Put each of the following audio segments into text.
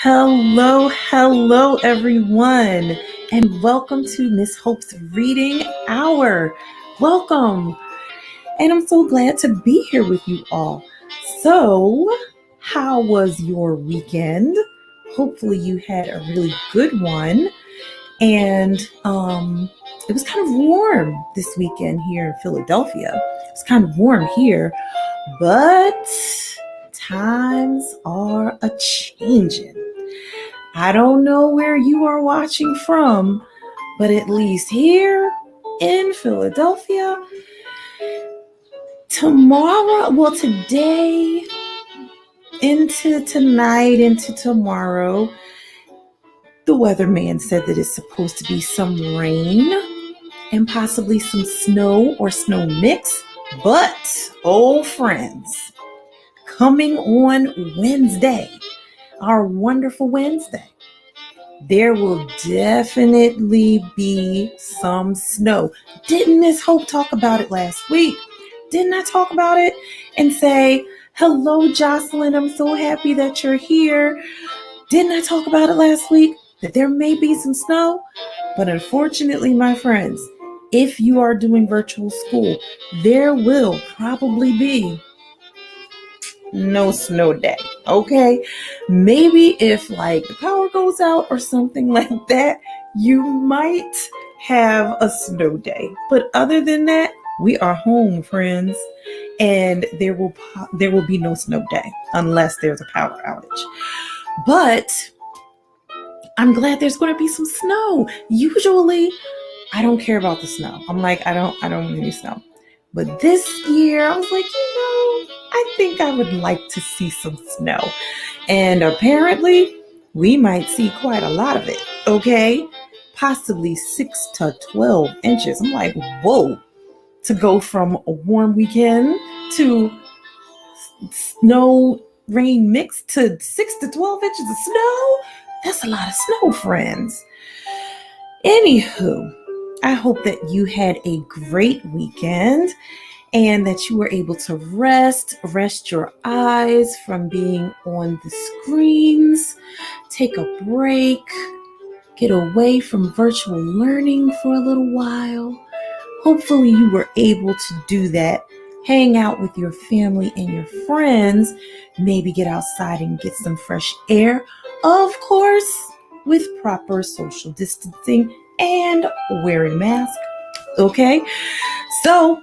Hello, everyone, and welcome to Miss Hope's Reading Hour. Welcome, and I'm so glad to be here with you all. So, how was your weekend? Hopefully, you had a really good one, and it was kind of warm this weekend here in Philadelphia. It's kind of warm here, but times are a changing. I don't know where you are watching from, but at least here in Philadelphia, today, into tonight, into tomorrow, the weatherman said that it's supposed to be some rain and possibly some snow or snow mix. But, old friends, coming on Wednesday, our wonderful Wednesday, there will definitely be some snow. Didn't Miss Hope talk about it last week? Didn't I talk about it and say, hello, Jocelyn, I'm so happy that you're here. Didn't I talk about it last week? That there may be some snow? But unfortunately, my friends, if you are doing virtual school, there will probably be no snow day, okay? Maybe if like the power goes out or something like that, you might have a snow day. But other than that, we are home, friends, and there will be no snow day unless there's a power outage. But I'm glad there's going to be some snow. Usually, I don't care about the snow. I'm like, I don't want any snow. But this year, I was like, I think I would like to see some snow. And apparently, we might see quite a lot of it, okay? Possibly 6 to 12 inches. I'm like, whoa. To go from a warm weekend to snow, rain mix to 6 to 12 inches of snow? That's a lot of snow, friends. Anywho, I hope that you had a great weekend and that you were able to rest your eyes from being on the screens, take a break, get away from virtual learning for a little while. Hopefully you were able to do that, hang out with your family and your friends, maybe get outside and get some fresh air, of course, with proper social distancing and wearing masks, okay? So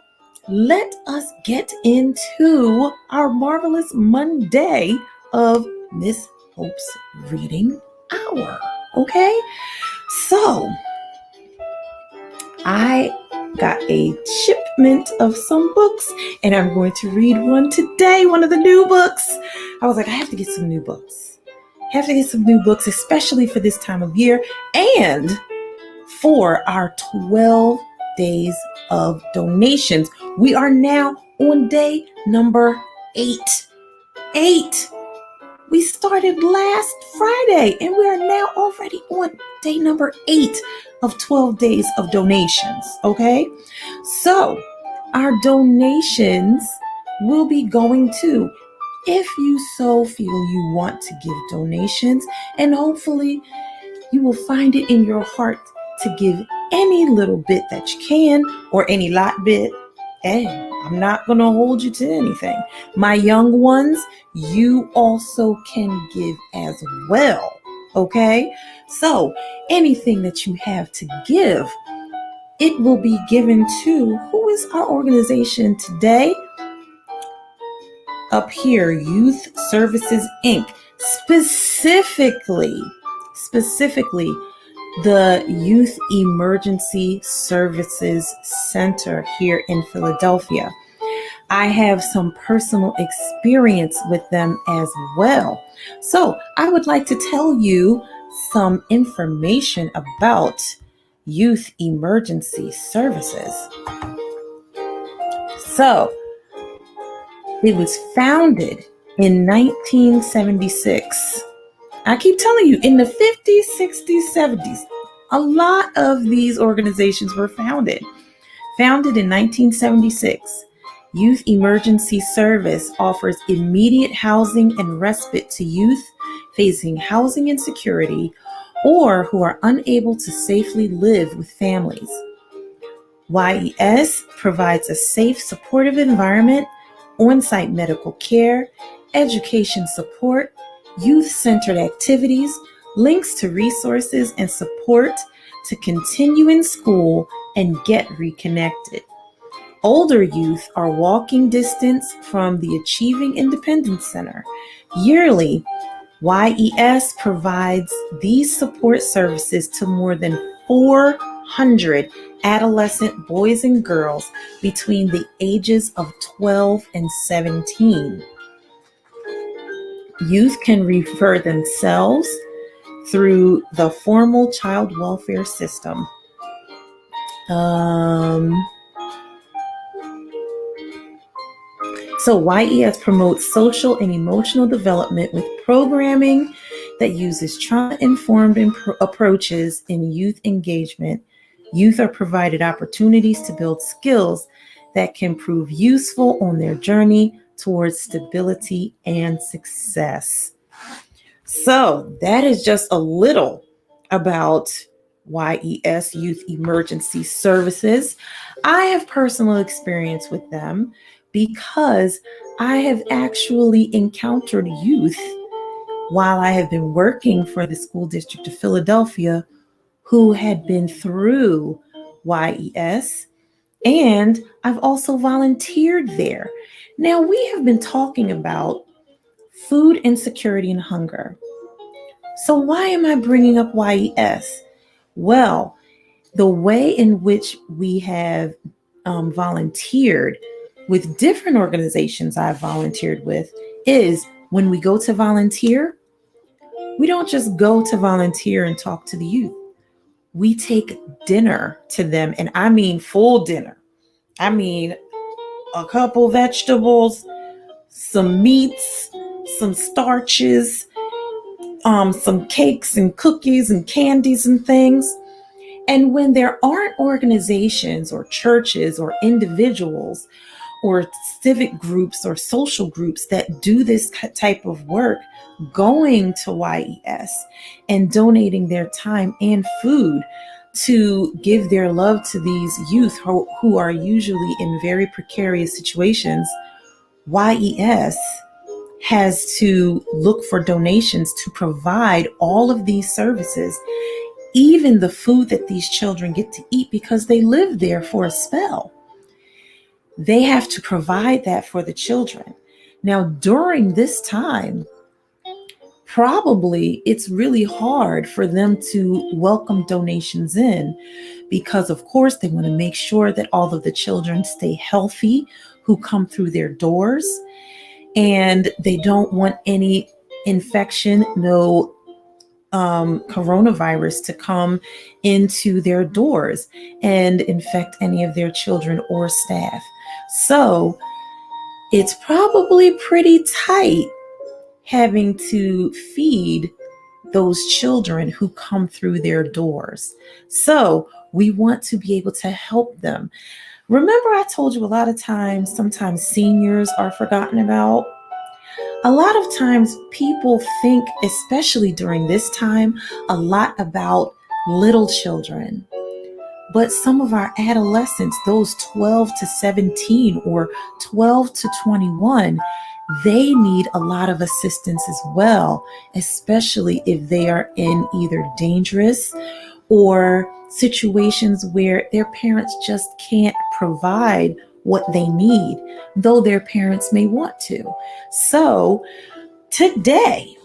let us get into our marvelous Monday of Miss Hope's Reading Hour, okay? So I got a shipment of some books and I'm going to read one today, one of the new books. I was like, I have to get some new books. Especially for this time of year and for our 12 days of donations. We are now on day number 8. We started last Friday and we are now already on day number 8 of 12 days of donations, okay? So our donations will be going to, if you so feel you want to give donations, and hopefully you will find it in your heart to give any little bit that you can, or any lot bit. Hey, I'm not going to hold you to anything. My young ones, you also can give as well, okay? So anything that you have to give, it will be given to, who is our organization today? Up here, Youth Services, Inc. Specifically, the Youth Emergency Services Center here in Philadelphia. I have some personal experience with them as well. So I would like to tell you some information about Youth Emergency Services. So it was founded in 1976. I keep telling you, in the 50s, 60s, 70s, a lot of these organizations were founded. Founded in 1976, Youth Emergency Service offers immediate housing and respite to youth facing housing insecurity, or who are unable to safely live with families. YES provides a safe, supportive environment, on-site medical care, education support, youth-centered activities, links to resources, and support to continue in school and get reconnected. Older youth are walking distance from the Achieving Independence Center. Yearly, YES provides these support services to more than 400 adolescent boys and girls between the ages of 12 and 17. Youth can refer themselves through the formal child welfare system. So YES promotes social and emotional development with programming that uses trauma-informed approaches in youth engagement. Youth are provided opportunities to build skills that can prove useful on their journey towards stability and success. So that is just a little about YES, Youth Emergency Services. I have personal experience with them because I have actually encountered youth while I have been working for the School District of Philadelphia who had been through YES, and I've also volunteered there. Now, we have been talking about food insecurity and hunger. So why am I bringing up YES? Well, the way in which we have volunteered with different organizations I've volunteered with is when we go to volunteer, we don't just go to volunteer and talk to the youth. We take dinner to them, and I mean full dinner. I mean a couple vegetables, some meats, some starches, some cakes and cookies and candies and things. And when there aren't organizations or churches or individuals or civic groups or social groups that do this type of work, going to YES and donating their time and food to give their love to these youth who are usually in very precarious situations, YES has to look for donations to provide all of these services, even the food that these children get to eat because they live there for a spell. They have to provide that for the children. Now, during this time, probably it's really hard for them to welcome donations in because, of course, they want to make sure that all of the children stay healthy who come through their doors, and they don't want any infection, no coronavirus to come into their doors and infect any of their children or staff. So it's probably pretty tight having to feed those children who come through their doors. So we want to be able to help them. Remember, I told you a lot of times, sometimes seniors are forgotten about. A lot of times people think, especially during this time, a lot about little children. But some of our adolescents, those 12 to 17 or 12 to 21, they need a lot of assistance as well, especially if they are in either dangerous or situations where their parents just can't provide what they need, though their parents may want to. So today,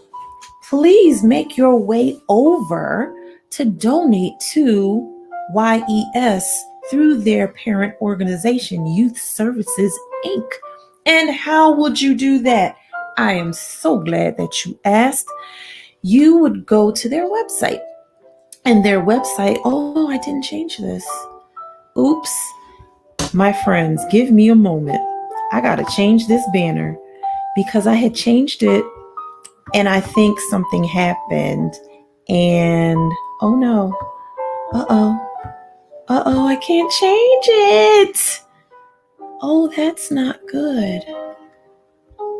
please make your way over to donate to YES through their parent organization, Youth Services, Inc. And how would you do that? I am so glad that you asked. You would go to their website. And their website, oh, I didn't change this. Oops. My friends, give me a moment. I got to change this banner because I had changed it and I think something happened. And oh no. I can't change it. Oh, that's not good.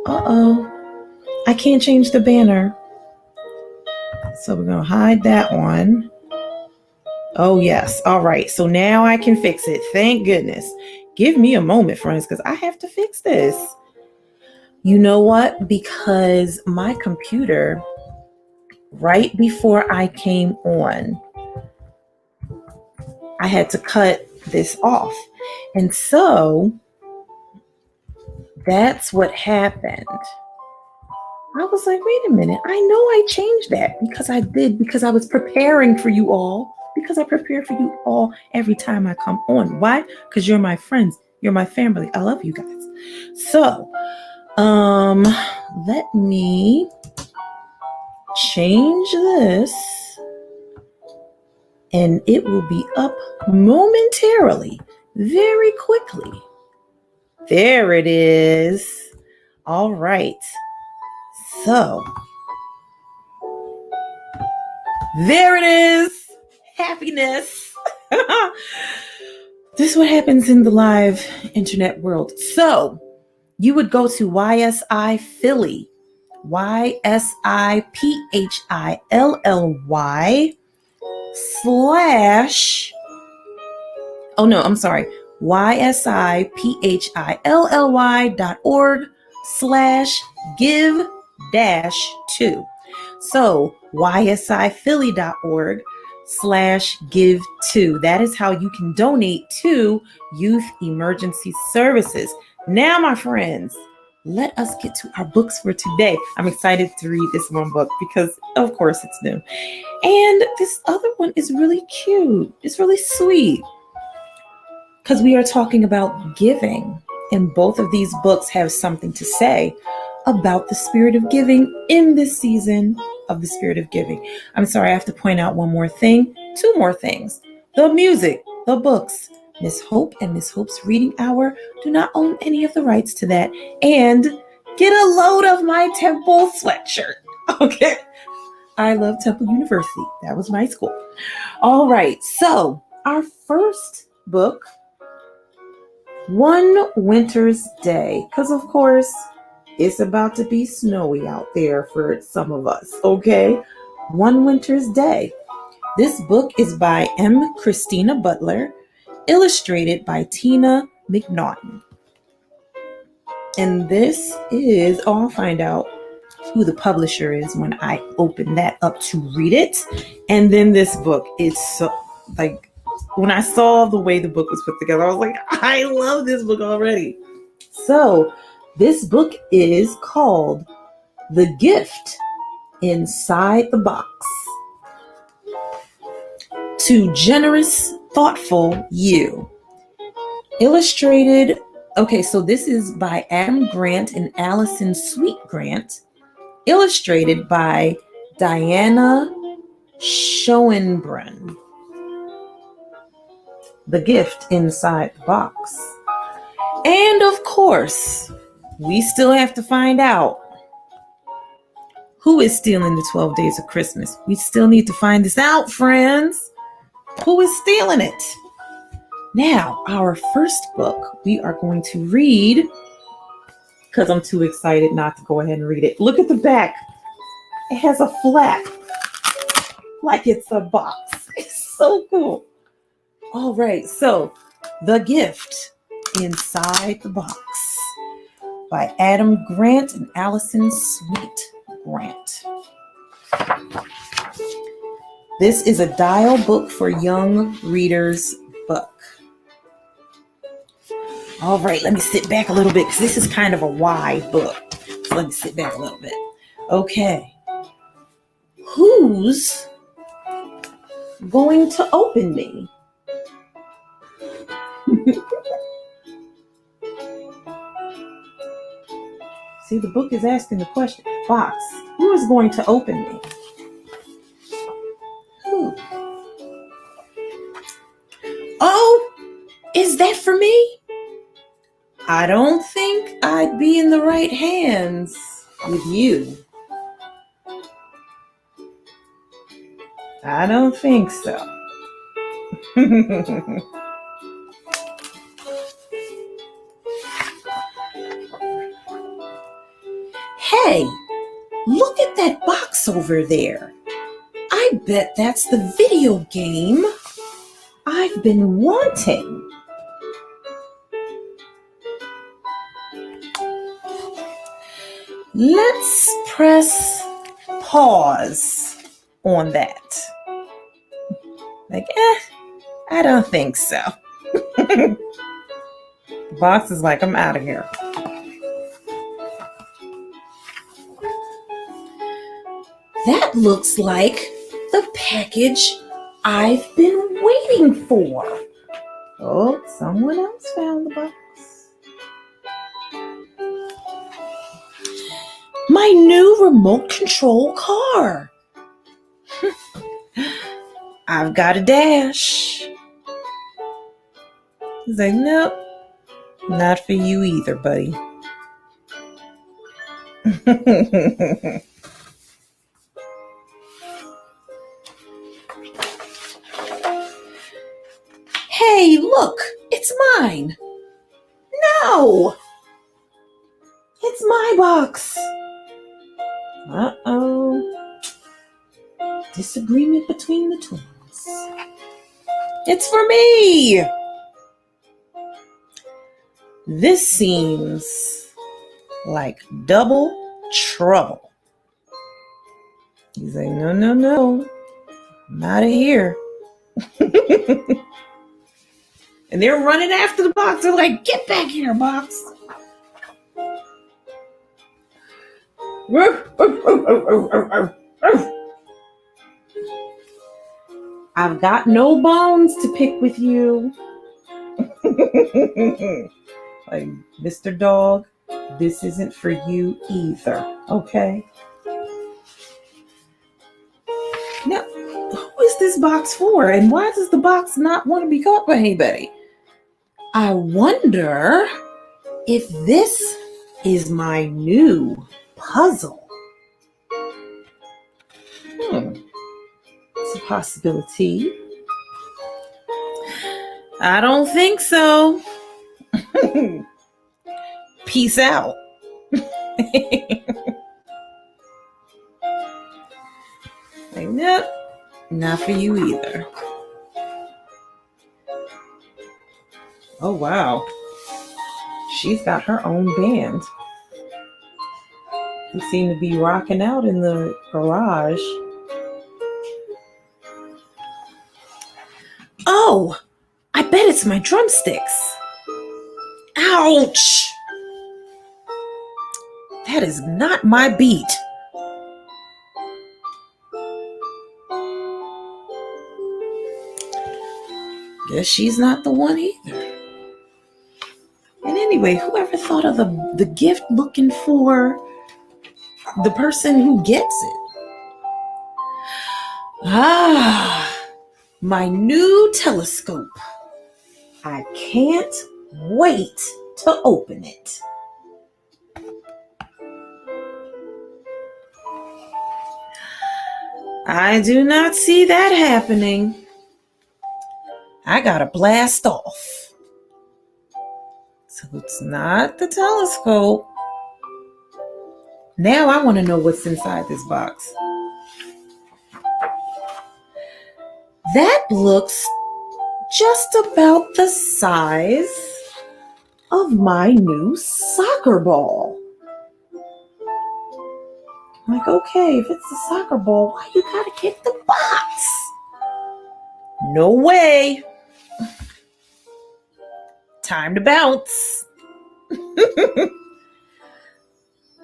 I can't change the banner. So we're going to hide that one. Oh, yes. All right. So now I can fix it. Thank goodness. Give me a moment, friends, because I have to fix this. You know what? Because my computer, right before I came on, I had to cut this off. And so that's what happened. I was like, wait a minute. I know I changed that because I did, because I was preparing for you all, because I prepare for you all every time I come on. Why? Because you're my friends. You're my family. I love you guys. So, let me change this and it will be up momentarily, very quickly. There it is. All right. So, there it is. Happiness. This is what happens in the live internet world. So, you would go to YSI Philly, YSIPHILLY slash, oh no, I'm sorry, YSIPHILLY.org/give-2. So YSIPhilly.org/give-2. That is how you can donate to Youth Emergency Services. Now, my friends, let us get to our books for today. I'm excited to read this one book because, of course, it's new. And this other one is really cute. It's really sweet because we are talking about giving. And both of these books have something to say about the spirit of giving in this season of the spirit of giving. I'm sorry, I have to point out one more thing, two more things. The music, the books, Miss Hope and Miss Hope's Reading Hour do not own any of the rights to that. And get a load of my Temple sweatshirt. Okay. I love Temple University. That was my school. All right. So our first book, One Winter's Day, because of course it's about to be snowy out there for some of us. Okay. One Winter's Day. This book is by M. Christina Butler, illustrated by Tina McNaughton. And this is, I'll find out who the publisher is when I open that up to read it. And then this book is so, like, when I saw the way the book was put together, I was like, I love this book already. So this book is called The Gift Inside the Box. To Generous, Thoughtful You. Illustrated, okay, so this is by Adam Grant and Allison Sweet Grant. Illustrated by Diana Schoenbrunn. The Gift Inside the Box. And of course, we still have to find out who is stealing the 12 days of Christmas. We still need to find this out, friends. Who is stealing it? Now, our first book we are going to read, because I'm too excited not to go ahead and read it. Look at the back. It has a flap, like it's a box. It's so cool. All right, so The Gift Inside the Box by Adam Grant and Allison Sweet Grant. This is a Dial Book for Young Readers book. All right, let me sit back a little bit because this is kind of a wide book. So let me sit back a little bit. Okay. Who's going to open me? See, the book is asking the question. Box, who is going to open me? Who? Oh, is that for me? I don't think I'd be in the right hands with you. I don't think so. Hey, look at that box over there. I bet that's the video game I've been wanting. Let's press pause on that. I don't think so. The box is like, I'm out of here. That looks like the package I've been waiting for. Oh, someone else found the box. My new remote control car. I've got a dash. He's like, nope, not for you either, buddy. Hey, look, it's mine. No, it's my box. Uh-oh. Disagreement between the twins. It's for me. This seems like double trouble. He's like, no. I'm out of here. And they're running after the box. They're like, get back here, box. I've got no bones to pick with you. Like, Mr. Dog, this isn't for you either, okay? Now, who is this box for? And why does the box not want to be caught by anybody? I wonder if this is my new puzzle. It's a possibility. I don't think so. Peace out. Like, nope, not for you either. Oh, wow. She's got her own band. They seem to be rocking out in the garage. Oh, I bet it's my drumsticks. Ouch! That is not my beat. Guess she's not the one either. And anyway, whoever thought of the gift looking for the person who gets it? Ah, my new telescope. I can't wait to open it. I do not see that happening. I gotta blast off. So it's not the telescope. Now I want to know what's inside this box. That looks just about the size of my new soccer ball. I'm like, okay, if it's a soccer ball, why you gotta kick the box? No way. Time to bounce.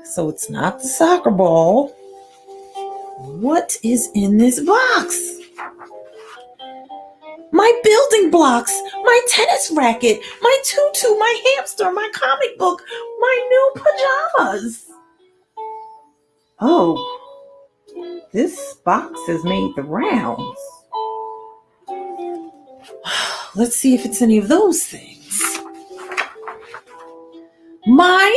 So it's not the soccer ball. What is in this box? My building blocks, my tennis racket, my tutu, my hamster, my comic book, my new pajamas. Oh, this box has made the rounds. Let's see if it's any of those things. Mine.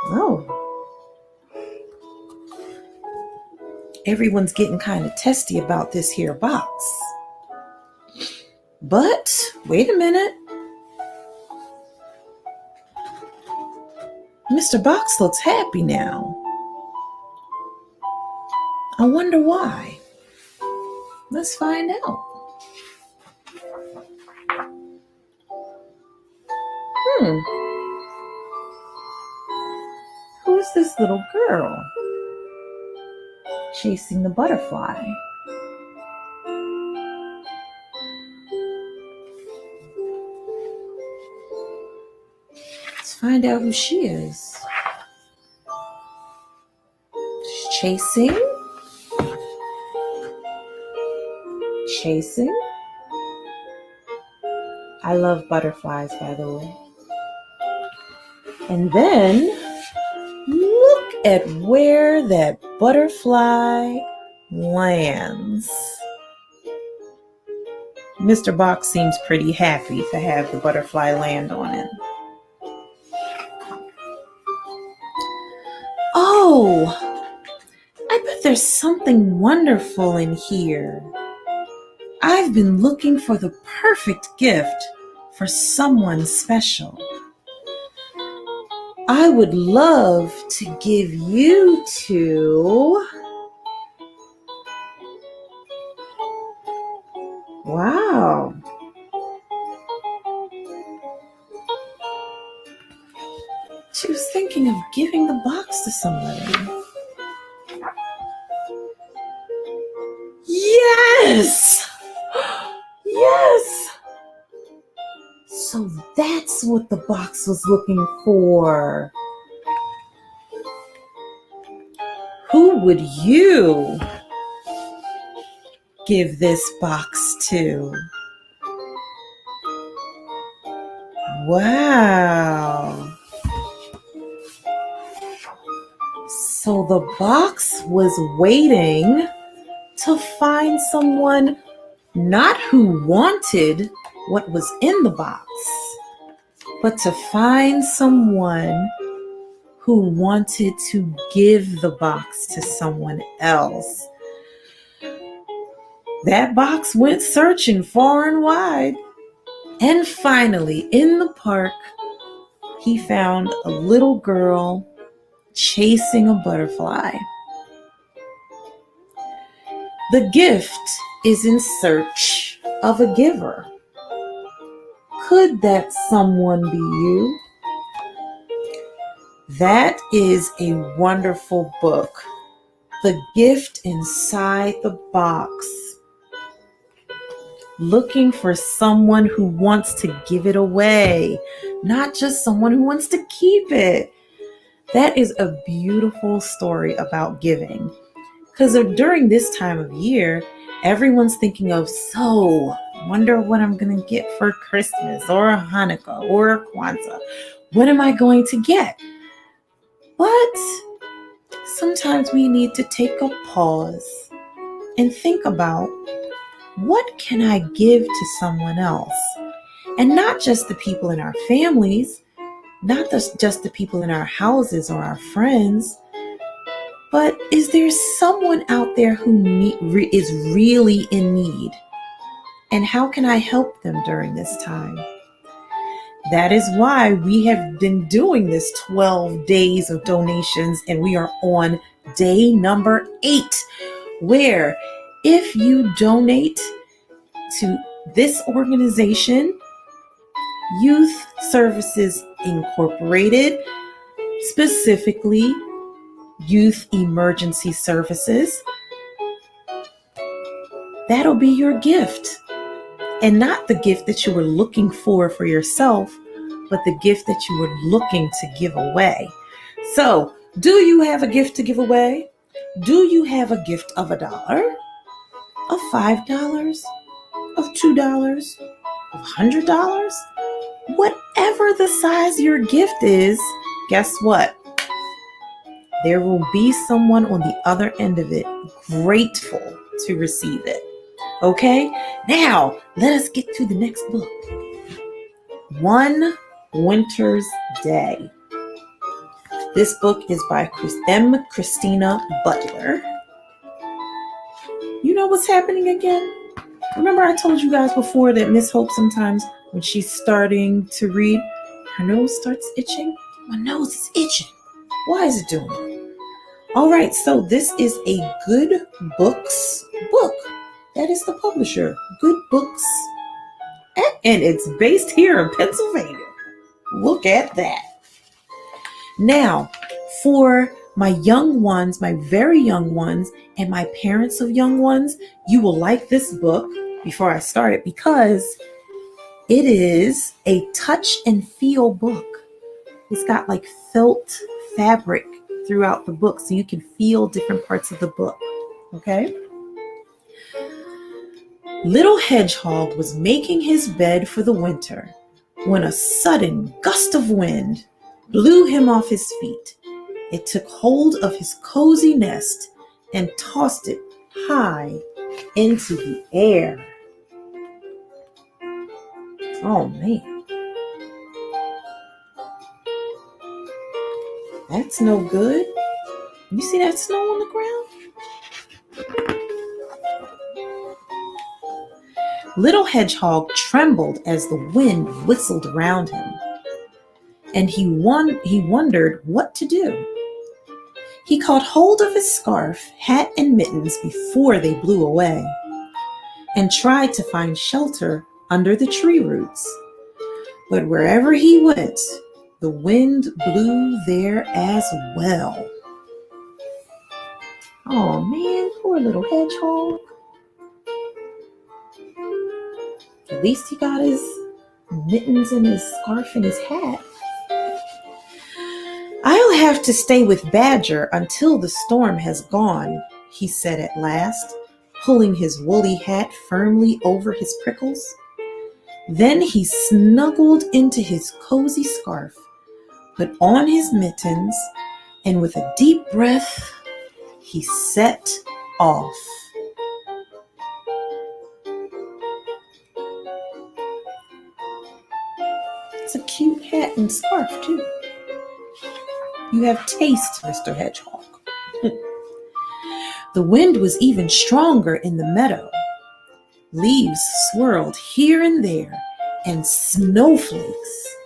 Oh. Everyone's getting kind of testy about this here box. But, wait a minute. Mr. Box looks happy now. I wonder why. Let's find out. Who's this little girl chasing the butterfly? Let's find out who she is. She's chasing. I love butterflies, by the way. And then look at where that butterfly lands. Mr. Box seems pretty happy to have the butterfly land on it. Oh, I bet there's something wonderful in here. I've been looking for the perfect gift for someone special. I would love to give you to... Wow. She was thinking of giving the box to somebody. Yes! Yes! So that's what the box was looking for. Who would you give this box to? Wow. So the box was waiting to find someone not who wanted what was in the box, but to find someone who wanted to give the box to someone else. That box went searching far and wide. And finally, in the park, he found a little girl chasing a butterfly. The gift is in search of a giver. Could that someone be you? That is a wonderful book. The Gift Inside the Box. Looking for someone who wants to give it away, not just someone who wants to keep it. That is a beautiful story about giving. Because during this time of year, everyone's thinking of, so, wonder what I'm going to get for Christmas or Hanukkah or Kwanzaa. What am I going to get? But sometimes we need to take a pause and think about, what can I give to someone else? And not just the people in our families, not just the people in our houses or our friends, but is there someone out there who is really in need? And how can I help them during this time? That is why we have been doing this 12 days of donations, and we are on day number 8, where if you donate to this organization, Youth Services Incorporated, specifically Youth Emergency Services, that'll be your gift. And not the gift that you were looking for yourself, but the gift that you were looking to give away. So, do you have a gift to give away? Do you have a gift of $1, of $5, of $2, of $100? Whatever the size your gift is, guess what? There will be someone on the other end of it grateful to receive it. Okay? Now, let us get to the next book. One Winter's Day. This book is by M. Christina Butler. You know what's happening again? Remember I told you guys before that Miss Hope sometimes when she's starting to read, her nose starts itching? My nose is itching. Why is it doing it? All right, so this is a Good Books book. That is the publisher, Good Books. And it's based here in Pennsylvania. Look at that. Now, for my young ones, my very young ones, and my parents of young ones, you will like this book before I start it because it is a touch and feel book. It's got like felt fabric throughout the book so you can feel different parts of the book. Okay? Little Hedgehog was making his bed for the winter when a sudden gust of wind blew him off his feet. It took hold of his cozy nest and tossed it high into the air. Oh man. That's no good. You see that snow on the ground? Little Hedgehog trembled as the wind whistled around him, and he wondered what to do. He caught hold of his scarf, hat, and mittens before they blew away, and tried to find shelter under the tree roots. But wherever he went, the wind blew there as well. Oh man, poor little hedgehog. At least he got his mittens and his scarf and his hat. I'll have to stay with Badger until the storm has gone, he said at last, pulling his woolly hat firmly over his prickles. Then he snuggled into his cozy scarf, put on his mittens, and with a deep breath, he set off. It's a cute hat and scarf, too. You have taste, Mr. Hedgehog. The wind was even stronger in the meadow. Leaves swirled here and there, and snowflakes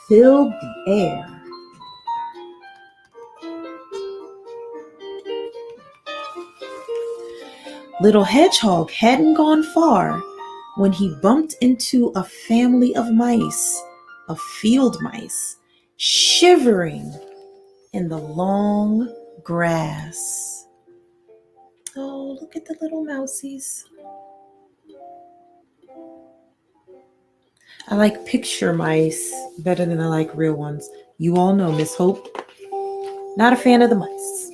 filled the air. Little Hedgehog hadn't gone far when he bumped into a family of mice, of field mice, shivering in the long grass. Oh, look at the little mousies. I like picture mice better than I like real ones. You all know Miss Hope. Not a fan of the mice.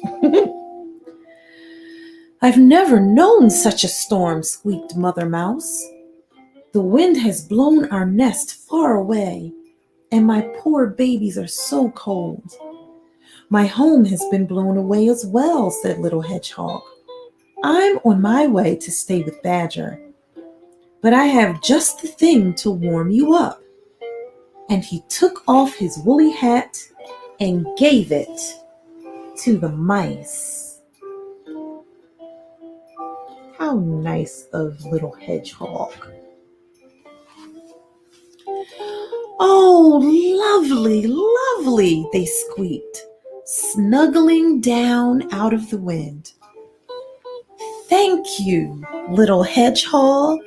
I've never known such a storm, squeaked Mother Mouse. The wind has blown our nest far away, and my poor babies are so cold. My home has been blown away as well, said Little Hedgehog. I'm on my way to stay with Badger, but I have just the thing to warm you up. And he took off his woolly hat and gave it to the mice. How nice of Little Hedgehog. Oh, lovely, lovely, they squeaked, snuggling down out of the wind. Thank you, Little Hedgehog.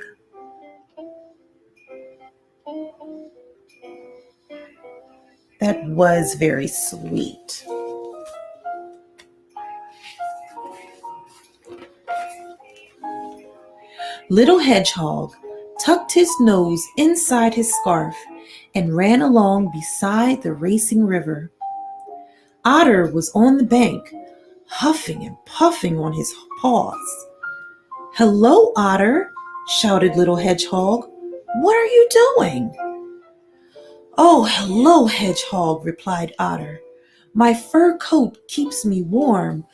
That was very sweet. Little Hedgehog tucked his nose inside his scarf and ran along beside the racing river. Otter was on the bank, huffing and puffing on his paws. Hello, Otter, shouted Little Hedgehog. What are you doing? Oh, hello, Hedgehog, replied Otter. My fur coat keeps me warm,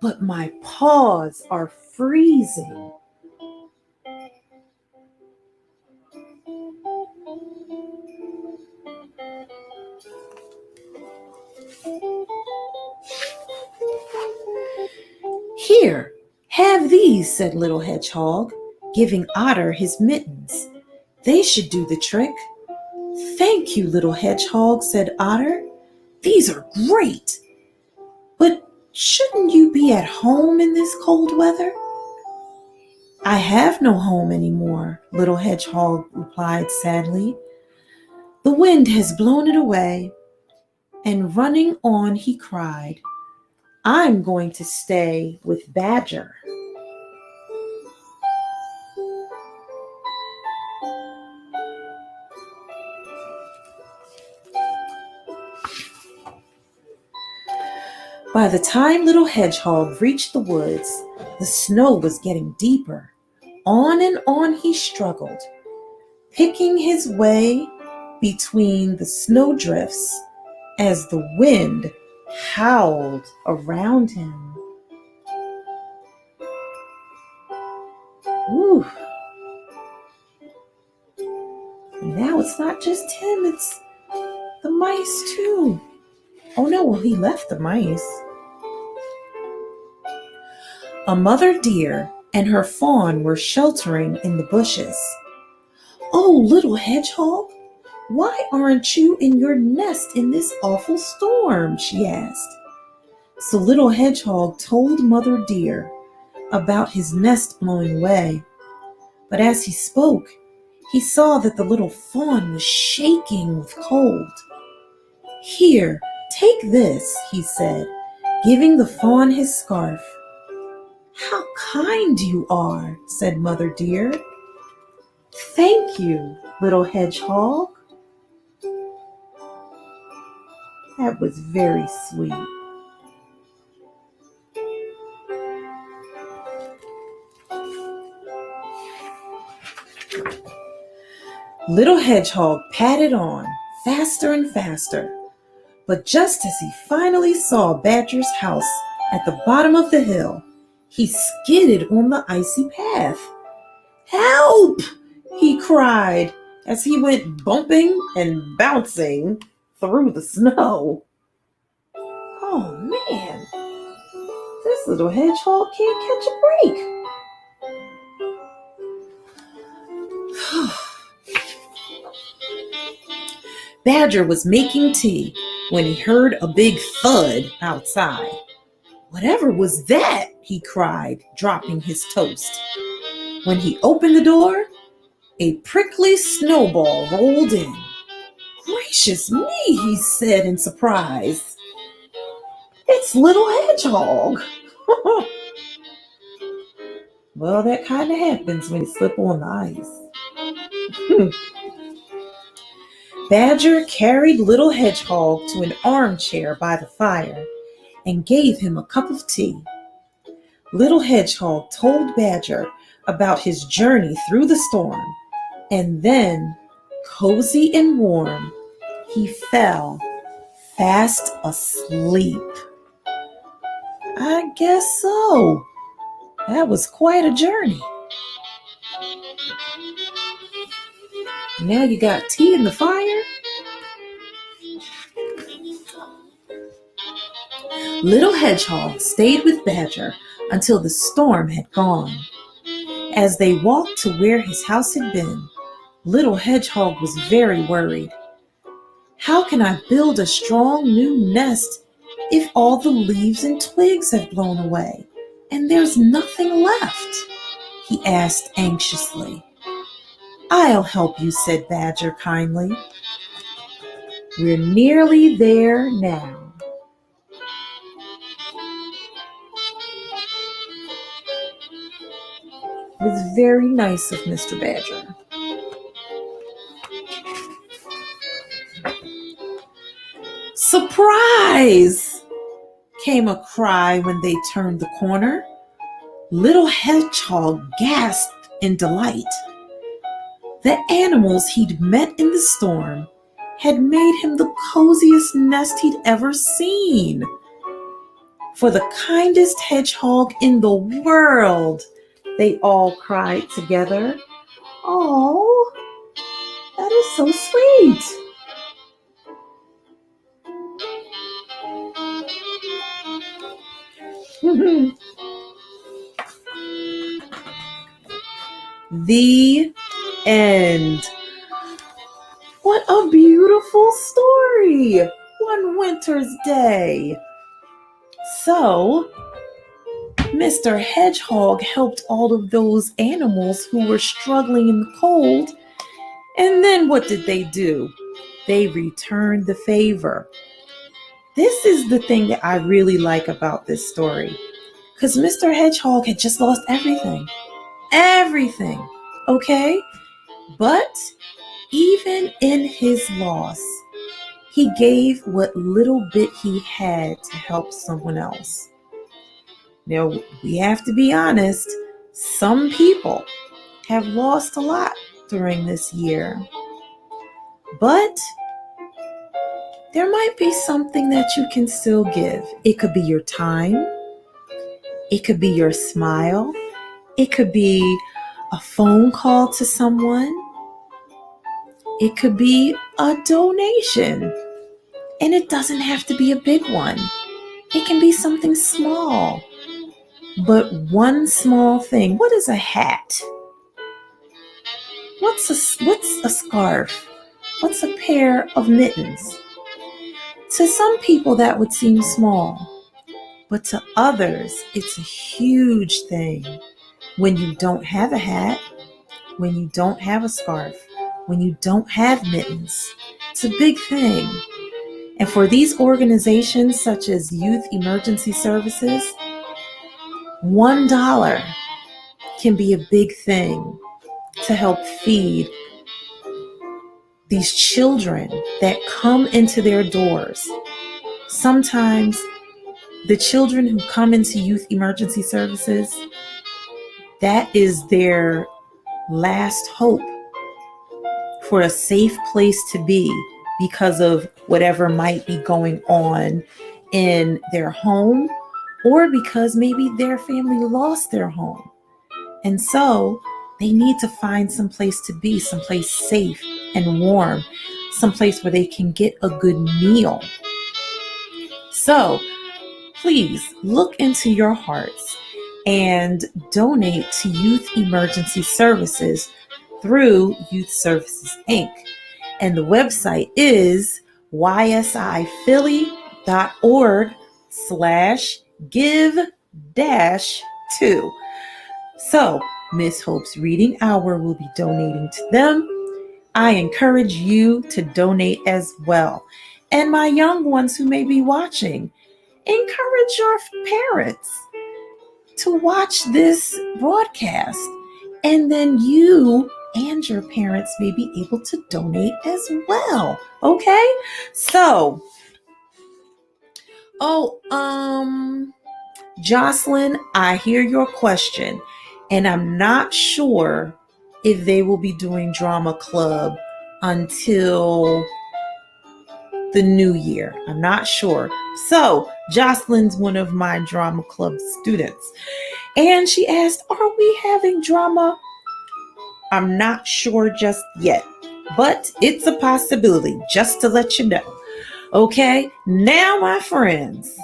but my paws are freezing. Here, have these, said Little Hedgehog, giving Otter his mittens. They should do the trick. Thank you, Little Hedgehog, said Otter, These are great. But shouldn't you be at home in this cold weather? I have no home anymore, Little Hedgehog replied sadly. The wind has blown it away. And running on, he cried, I'm going to stay with Badger. By the time Little Hedgehog reached the woods, the snow was getting deeper. On and on he struggled, picking his way between the snowdrifts as the wind howled around him. Woo! And now it's not just him, it's the mice too. Oh no, well, he left the mice. A mother deer and her fawn were sheltering in the bushes. Oh, Little Hedgehog, why aren't you in your nest in this awful storm? She asked. So Little Hedgehog told Mother Deer about his nest blowing away. But as he spoke, he saw that the little fawn was shaking with cold. Here, take this, he said, giving the fawn his scarf. How kind you are, said Mother Deer. Thank you, Little Hedgehog. That was very sweet. Little Hedgehog padded on, faster and faster. But just as he finally saw Badger's house at the bottom of the hill, he skidded on the icy path. Help! He cried as he went bumping and bouncing through the snow. Oh man, this little hedgehog can't catch a break. Badger was making tea when he heard a big thud outside. Whatever was that? He cried, dropping his toast. When he opened the door, a prickly snowball rolled in. Gracious me, he said in surprise. It's Little Hedgehog. Well, that kind of happens when you slip on the ice. Badger carried Little Hedgehog to an armchair by the fire and gave him a cup of tea. Little Hedgehog told Badger about his journey through the storm, and then, cozy and warm, he fell fast asleep. I guess so. That was quite a journey. Now you got tea in the fire? Little Hedgehog stayed with Badger until the storm had gone. As they walked to where his house had been, Little Hedgehog was very worried. How can I build a strong new nest if all the leaves and twigs have blown away and there's nothing left? He asked anxiously. I'll help you, said Badger kindly. We're nearly there now. It was very nice of Mr. Badger. Surprise! Came a cry when they turned the corner. Little Hedgehog gasped in delight. The animals he'd met in the storm had made him the coziest nest he'd ever seen. For the kindest hedgehog in the world, they all cried together. Oh, that is so sweet. The end. What a beautiful story. One winter's day. So, Mr. Hedgehog helped all of those animals who were struggling in the cold. And then what did they do? They returned the favor. This is the thing that I really like about this story. Because Mr. Hedgehog had just lost everything. Everything. Okay? But even in his loss, he gave what little bit he had to help someone else. Now, we have to be honest. Some people have lost a lot during this year. But there might be something that you can still give. It could be your time. It could be your smile. It could be a phone call to someone. It could be a donation. And it doesn't have to be a big one. It can be something small. But one small thing. What is a hat? What's a scarf? What's a pair of mittens? To some people that would seem small, but to others it's a huge thing. When you don't have a hat, when you don't have a scarf, when you don't have mittens, it's a big thing. And for these organizations such as Youth Emergency Services, $1 can be a big thing to help feed these children that come into their doors. Sometimes the children who come into Youth Emergency Services, that is their last hope for a safe place to be because of whatever might be going on in their home, or because maybe their family lost their home. And so they need to find some place to be, someplace safe and warm, someplace where they can get a good meal. So please look into your hearts and donate to Youth Emergency Services through Youth Services Inc. And the website is ysiphilly.org/give-2. So Miss Hope's Reading Hour will be donating to them. I encourage you to donate as well. And my young ones who may be watching, encourage your parents to watch this broadcast. And then you and your parents may be able to donate as well. Okay? So, Jocelyn, I hear your question. And I'm not sure if they will be doing drama club until the new year. I'm not sure. So Jocelyn's one of my drama club students. And she asked, are we having drama? I'm not sure just yet, but it's a possibility, just to let you know. Okay, now my friends,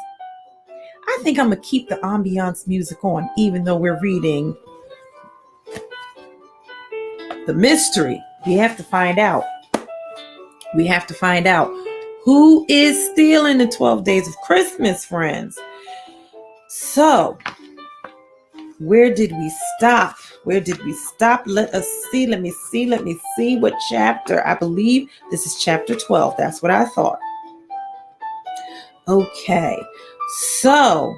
I think I'm going to keep the ambiance music on, even though we're reading the mystery. We have to find out. We have to find out who is stealing the 12 days of Christmas, friends. So, where did we stop? Where did we stop? Let us see. Let me see what chapter. I believe this is chapter 12. That's what I thought. Okay. So,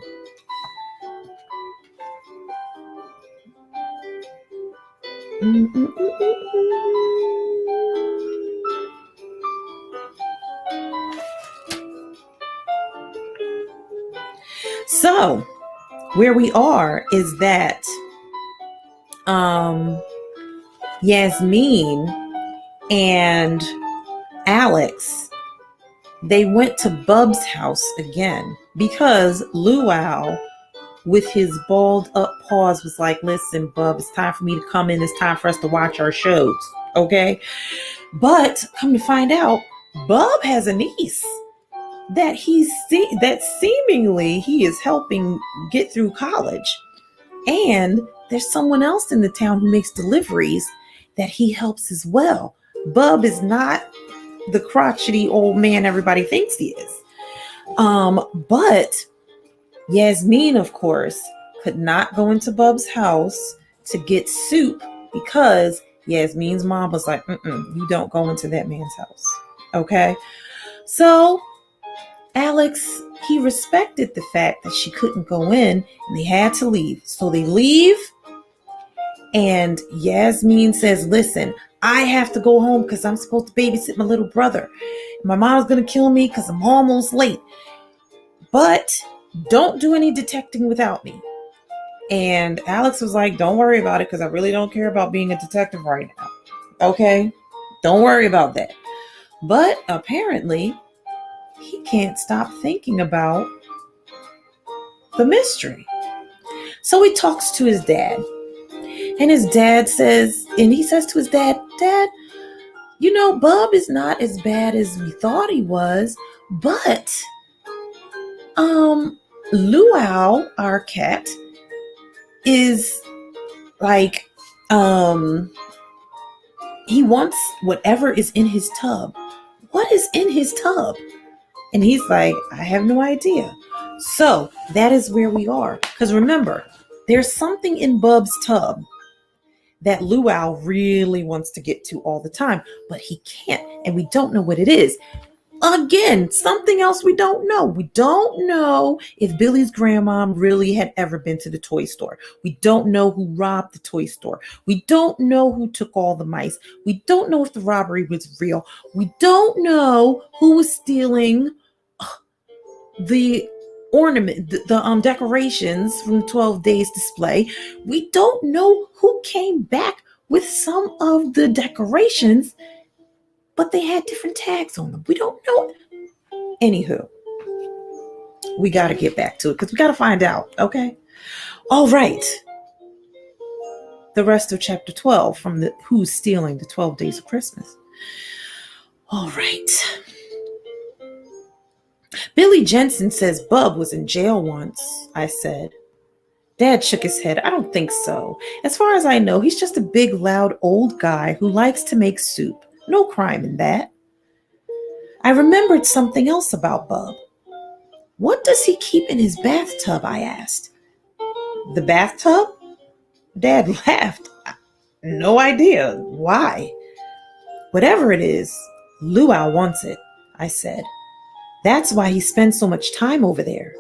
So, where we are is that Yasmin and Alex, they went to Bub's house again because Luau, with his balled up paws, was like, listen, Bub, it's time for me to come in. It's time for us to watch our shows. Okay. But come to find out, Bub has a niece that seemingly he is helping get through college. And there's someone else in the town who makes deliveries that he helps as well. Bub is not the crotchety old man everybody thinks he is. But Yasmin, of course, could not go into Bub's house to get soup because Yasmin's mom was like, you don't go into that man's house. Okay. So Alex, he respected the fact that she couldn't go in and they had to leave. So they leave and Yasmin says, listen, I have to go home because I'm supposed to babysit my little brother. My mom's going to kill me because I'm almost late. But don't do any detecting without me. And Alex was like, don't worry about it because I really don't care about being a detective right now. Okay? Don't worry about that. But apparently, he can't stop thinking about the mystery. So he talks to his dad. And his dad says to his dad, Dad, Bub is not as bad as we thought he was, but Luau, our cat, is like, he wants whatever is in his tub. What is in his tub? And he's like, I have no idea. So that is where we are. Because remember, there's something in Bub's tub that Luau really wants to get to all the time, but he can't. And we don't know what it is. Again, something else we don't know. We don't know if Billy's grandma really had ever been to the toy store. We don't know who robbed the toy store. We don't know who took all the mice. We don't know if the robbery was real. We don't know who was stealing the ornament, the decorations from the 12 days display. We don't know who came back with some of the decorations, but they had different tags on them. We don't know. Anywho, we got to get back to it because we got to find out. Okay. All right. The rest of chapter 12 from the Who's Stealing the 12 Days of Christmas. All right. Billy Jensen says Bub was in jail once, I said. Dad shook his head. I don't think so. As far as I know, he's just a big, loud, old guy who likes to make soup. No crime in that. I remembered something else about Bub. What does he keep in his bathtub? I asked. The bathtub? Dad laughed. No idea. Why? Whatever it is, Luau wants it, I said. That's why he spends so much time over there.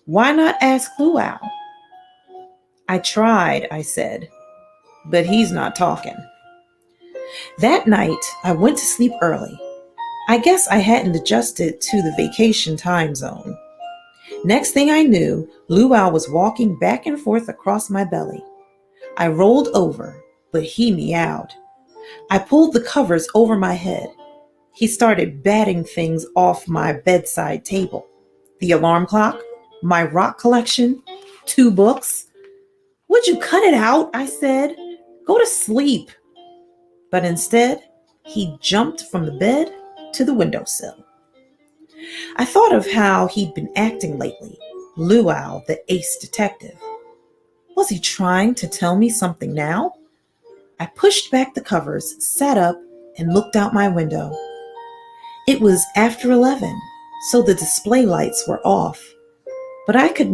Why not ask Luau? I tried, I said, but he's not talking. That night, I went to sleep early. I guess I hadn't adjusted to the vacation time zone. Next thing I knew, Luau was walking back and forth across my belly. I rolled over, but he meowed. I pulled the covers over my head. He started batting things off my bedside table. The alarm clock, my rock collection, 2 books. Would you cut it out? I said. Go to sleep. But instead, he jumped from the bed to the windowsill. I thought of how he'd been acting lately, Luau, the ace detective. Was he trying to tell me something now? I pushed back the covers, sat up, and looked out my window. It was after 11, so the display lights were off. But I could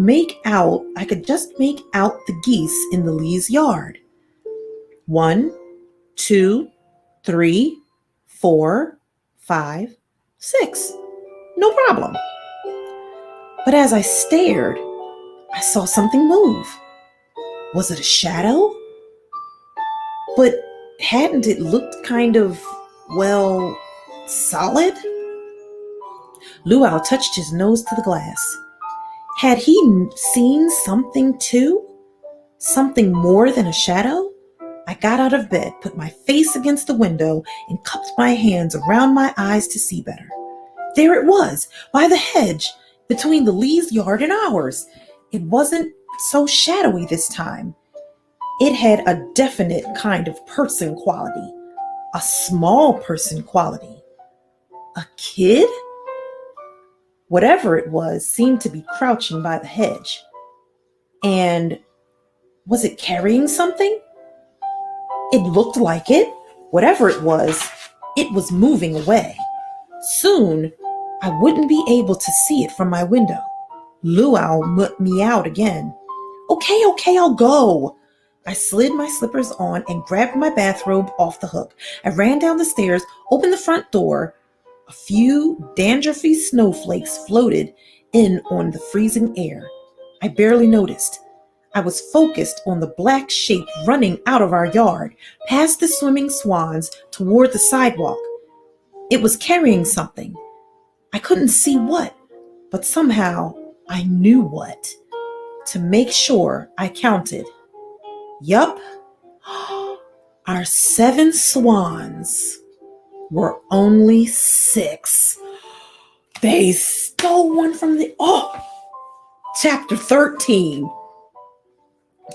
just make out the geese in the Lee's yard. 1, 2, 3, 4, 5, 6. No problem. But as I stared, I saw something move. Was it a shadow? But hadn't it looked kind of, solid? Luau touched his nose to the glass. Had he seen something too? Something more than a shadow? I got out of bed, put my face against the window, and cupped my hands around my eyes to see better. There it was, by the hedge, between the Lee's yard and ours. It wasn't so shadowy this time. It had a definite kind of person quality, a small person quality. A kid? Whatever it was seemed to be crouching by the hedge. And was it carrying something? It looked like it. Whatever it was moving away. Soon, I wouldn't be able to see it from my window. Luau meowed again. Okay, I'll go. I slid my slippers on and grabbed my bathrobe off the hook. I ran down the stairs, opened the front door. A few dandruffy snowflakes floated in on the freezing air. I barely noticed. I was focused on the black shape running out of our yard, past the swimming swans, toward the sidewalk. It was carrying something. I couldn't see what, but somehow I knew what. To make sure, I counted. Yup, our 7 swans were only 6. They stole one from Chapter 13.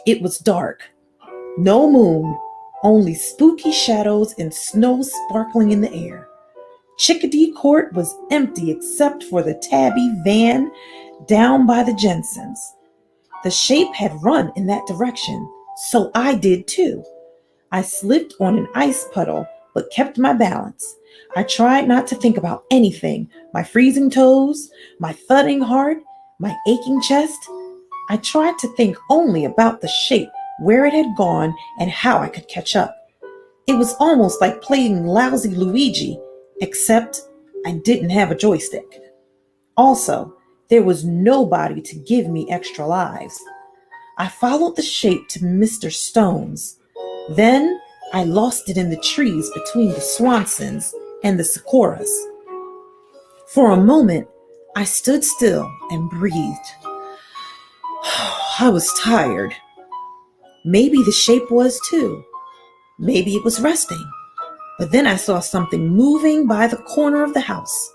It was dark. No moon, only spooky shadows and snow sparkling in the air. Chickadee Court was empty except for the tabby van down by the Jensens. The shape had run in that direction, so I did too. I slipped on an ice puddle, but kept my balance. I tried not to think about anything, my freezing toes, my thudding heart, my aching chest. I tried to think only about the shape, where it had gone, and how I could catch up. It was almost like playing lousy Luigi, except I didn't have a joystick. Also, there was nobody to give me extra lives. I followed the shape to Mr. Stone's. Then I lost it in the trees between the Swansons and the Sikoras. For a moment, I stood still and breathed. I was tired. Maybe the shape was too. Maybe it was resting. But then I saw something moving by the corner of the house.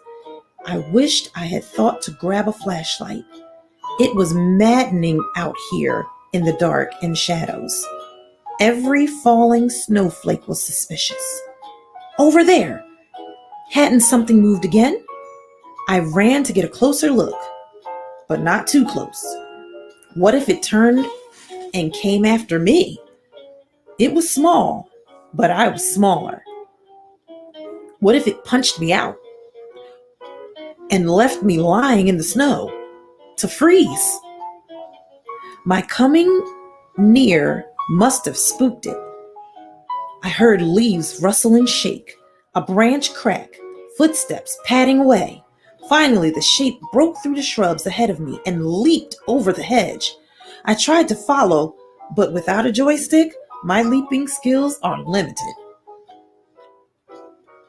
I wished I had thought to grab a flashlight. It was maddening out here in the dark and shadows. Every falling snowflake was suspicious. Over there! Hadn't something moved again? I ran to get a closer look, but not too close. What if it turned and came after me? It was small, but I was smaller. What if it punched me out and left me lying in the snow to freeze? My coming near must have spooked it. I heard leaves rustle and shake, a branch crack, footsteps padding away. Finally, the shape broke through the shrubs ahead of me and leaped over the hedge. I tried to follow, but without a joystick, my leaping skills are limited.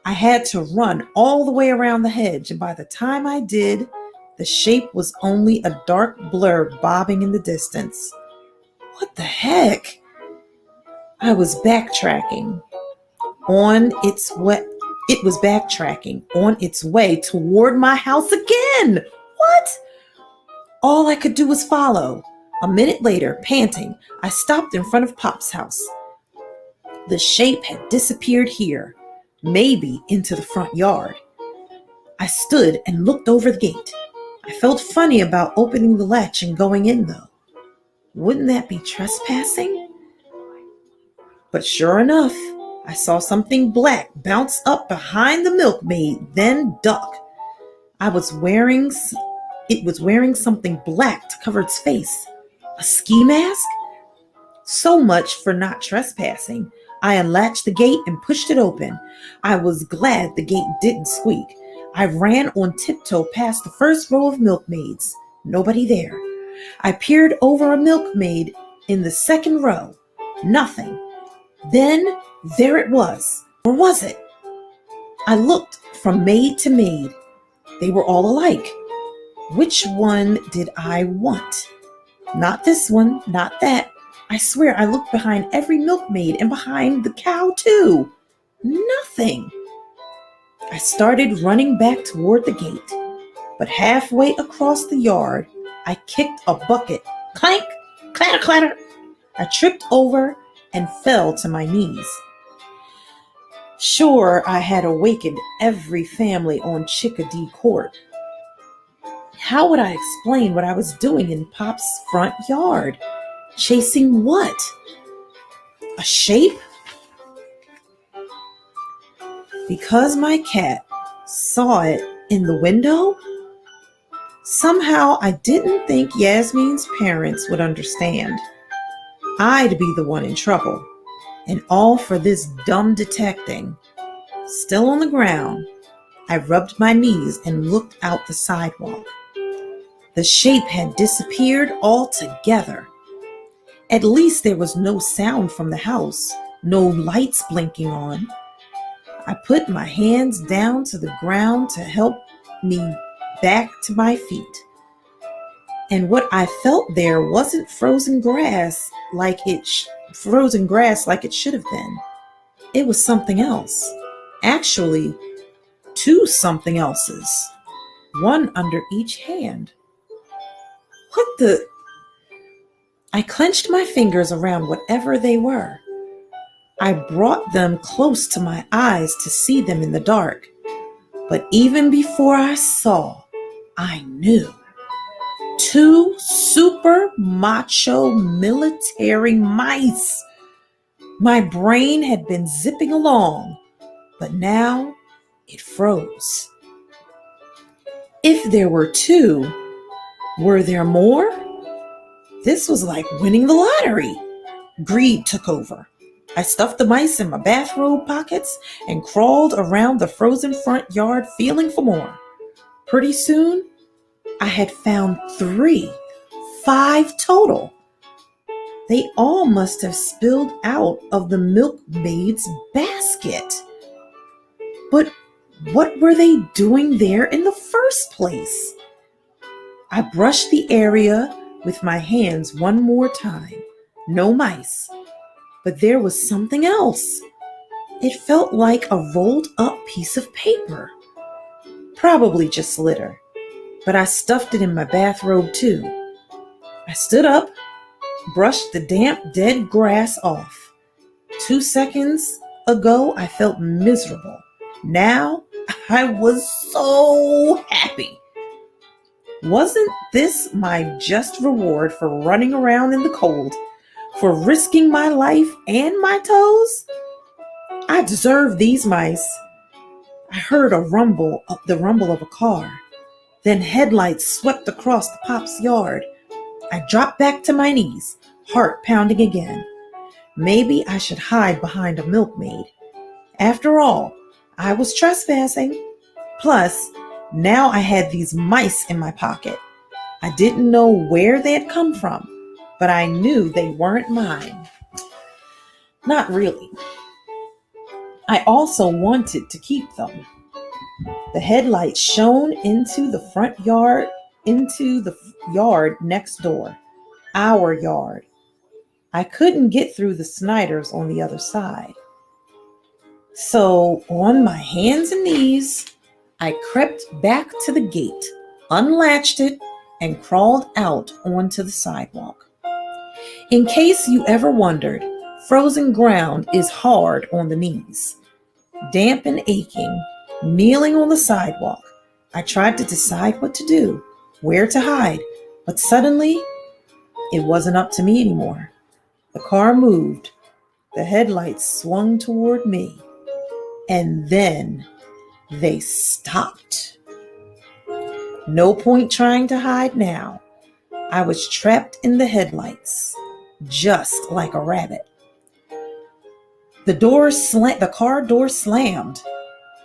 I had to run all the way around the hedge, and by the time I did, the shape was only a dark blur bobbing in the distance. What the heck? I was backtracking on its way. It was backtracking on its way toward my house again. What? All I could do was follow. A minute later, panting, I stopped in front of Pop's house. The shape had disappeared here, maybe into the front yard. I stood and looked over the gate. I felt funny about opening the latch and going in, though. Wouldn't that be trespassing? But sure enough, I saw something black bounce up behind the milkmaid, then duck. It was wearing something black to cover its face. A ski mask? So much for not trespassing. I unlatched the gate and pushed it open. I was glad the gate didn't squeak. I ran on tiptoe past the first row of milkmaids. Nobody there. I peered over a milkmaid in the second row. Nothing. Then there it was. Or was it? I looked from maid to maid. They were all alike. Which one did I want? Not this one, not that. I swear I looked behind every milkmaid and behind the cow too. Nothing. I started running back toward the gate, but halfway across the yard, I kicked a bucket. Clank, clatter, clatter. I tripped over and fell to my knees. Sure, I had awakened every family on Chickadee Court. How would I explain what I was doing in Pop's front yard? Chasing what? A shape? Because my cat saw it in the window? Somehow I didn't think Yasmin's parents would understand. I'd be the one in trouble, and all for this dumb detecting. Still on the ground, I rubbed my knees and looked out the sidewalk. The shape had disappeared altogether. At least there was no sound from the house, no lights blinking on. I put my hands down to the ground to help me back to my feet. And what I felt there wasn't frozen grass like it should have been. It was something else. Actually, two something else's. One under each hand. What the? I clenched my fingers around whatever they were. I brought them close to my eyes to see them in the dark. But even before I saw, I knew. Two super macho military mice. My brain had been zipping along, but now it froze. If there were two, were there more? This was like winning the lottery. Greed took over. I stuffed the mice in my bathrobe pockets and crawled around the frozen front yard feeling for more. Pretty soon, I had found 5 total. They all must have spilled out of the milkmaid's basket. But what were they doing there in the first place? I brushed the area with my hands one more time. No mice. But there was something else. It felt like a rolled up piece of paper. Probably just litter. But I stuffed it in my bathrobe too. I stood up, brushed the damp, dead grass off. 2 seconds ago, I felt miserable. Now, I was so happy. Wasn't this my just reward for running around in the cold, for risking my life and my toes? I deserved these mice. I heard the rumble of a car. Then headlights swept across the pop's yard. I dropped back to my knees, heart pounding again. Maybe I should hide behind a milkmaid. After all, I was trespassing. Plus, now I had these mice in my pocket. I didn't know where they had come from, but I knew they weren't mine. Not really. I also wanted to keep them. The headlights shone into the front yard, into the yard next door, our yard. I couldn't get through the Snyders on the other side. So on my hands and knees, I crept back to the gate, unlatched it, and crawled out onto the sidewalk. In case you ever wondered, frozen ground is hard on the knees. Damp and aching, kneeling on the sidewalk, I tried to decide what to do, where to hide, but suddenly, it wasn't up to me anymore. The car moved. The headlights swung toward me. And then they stopped. No point trying to hide now. I was trapped in the headlights, just like a rabbit. The car door slammed.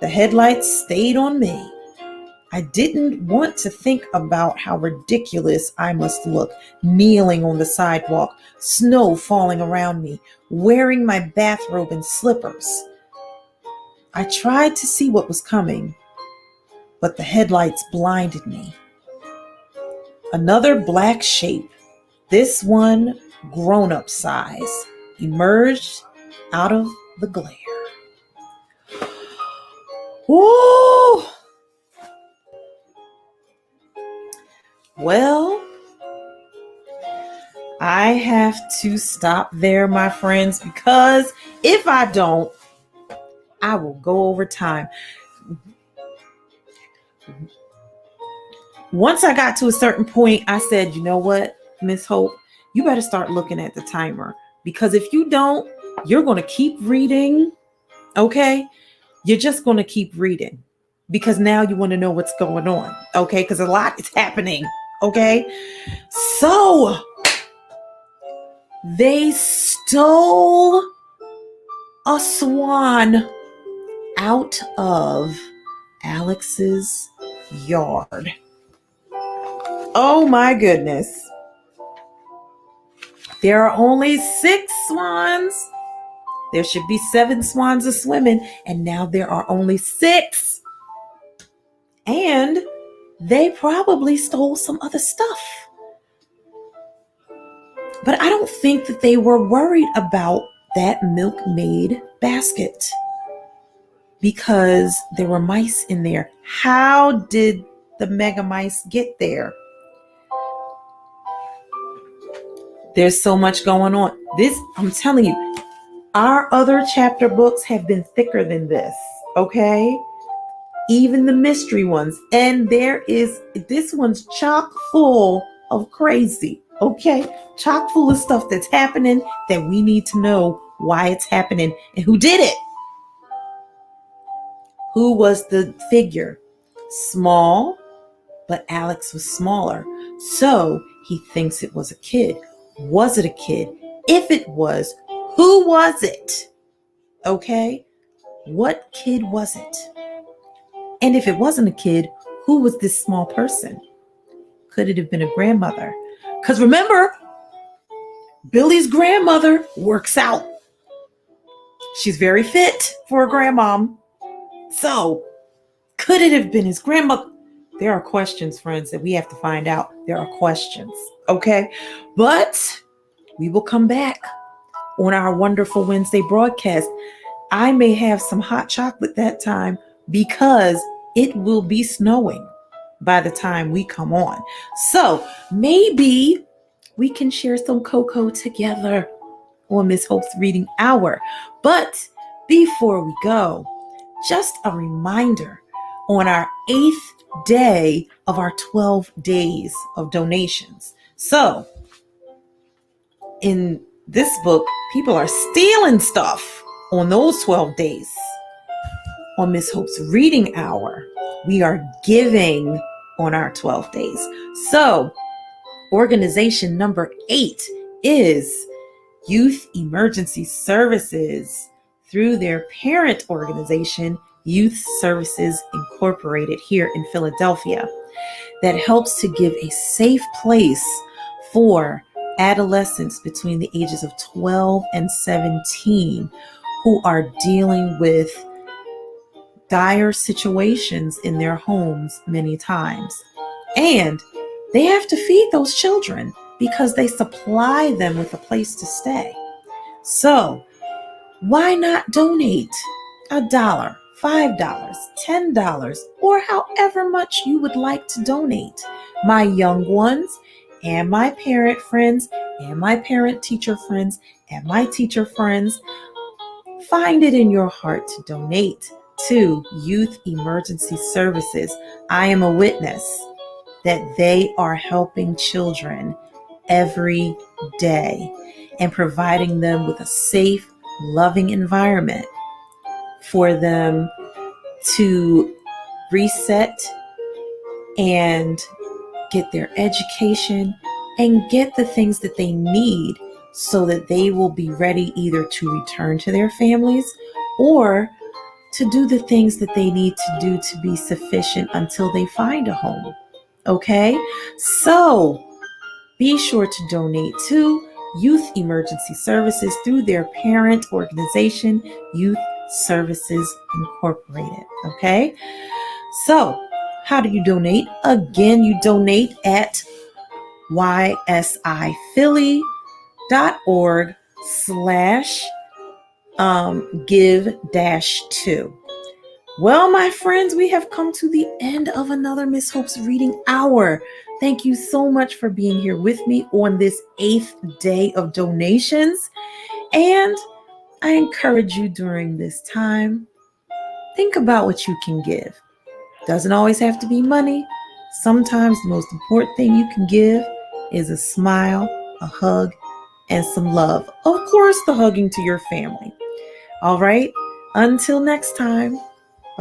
The headlights stayed on me. I didn't want to think about how ridiculous I must look, kneeling on the sidewalk, snow falling around me, wearing my bathrobe and slippers. I tried to see what was coming, but the headlights blinded me. Another black shape, this one grown-up size, emerged out of the glare. Whoa! Well, I have to stop there, my friends, because if I don't, I will go over time. Once I got to a certain point, I said, you know what, Miss Hope, you better start looking at the timer, because if you don't, you're going to keep reading. Okay? You're just going to keep reading. because now you want to know what's going on. Okay. Because a lot is happening. Okay. So they stole a swan out of Alex's yard. Oh my goodness. There are only 6 swans. There should be 7 swans a swimming, and now there are only 6. And they probably stole some other stuff. But I don't think that they were worried about that milkmaid basket because there were mice in there. How did the mega mice get there? There's so much going on. This, I'm telling you, our other chapter books have been thicker than this, okay? Even the mystery ones. And this one's chock full of crazy, okay? Chock full of stuff that's happening that we need to know why it's happening and who did it. Who was the figure? Small, but Alex was smaller. So he thinks it was a kid. Was it a kid? If it was, who was it? Okay? What kid was it? And if it wasn't a kid, who was this small person? Could it have been a grandmother? Because remember, Billy's grandmother works out. She's very fit for a grandmom. So, could it have been his grandmother? There are questions, friends, that we have to find out. There are questions, okay? But we will come back on our wonderful Wednesday broadcast. I may have some hot chocolate that time because it will be snowing by the time we come on. So maybe we can share some cocoa together on Miss Hope's Reading Hour. But before we go, just a reminder, on our 8th day of our 12 days of donations. So in this book, people are stealing stuff on those 12 days. On Miss Hope's Reading Hour, we are giving on our 12 days. So organization number 8 is Youth Emergency Services through their parent organization, Youth Services Incorporated here in Philadelphia, that helps to give a safe place for adolescents between the ages of 12 and 17 who are dealing with dire situations in their homes many times. And they have to feed those children because they supply them with a place to stay. So why not donate $1, $5, $10, or however much you would like to donate? My young ones and my parent friends and my parent teacher friends and my teacher friends, find it in your heart to donate to Youth Emergency Services. I am a witness that they are helping children every day and providing them with a safe, loving environment for them to reset and get their education and get the things that they need so that they will be ready either to return to their families or to do the things that they need to do to be sufficient until they find a home. Okay? So be sure to donate to Youth Emergency Services through their parent organization, Youth Services Incorporated. Okay? So how do you donate? Again, you donate at ysiphilly.org/give-2. Well, my friends, we have come to the end of another Miss Hope's Reading Hour. Thank you so much for being here with me on this 8th day of donations. And I encourage you during this time, think about what you can give. Doesn't always have to be money. Sometimes the most important thing you can give is a smile, a hug, and some love. Of course, the hugging to your family. All right. Until next time.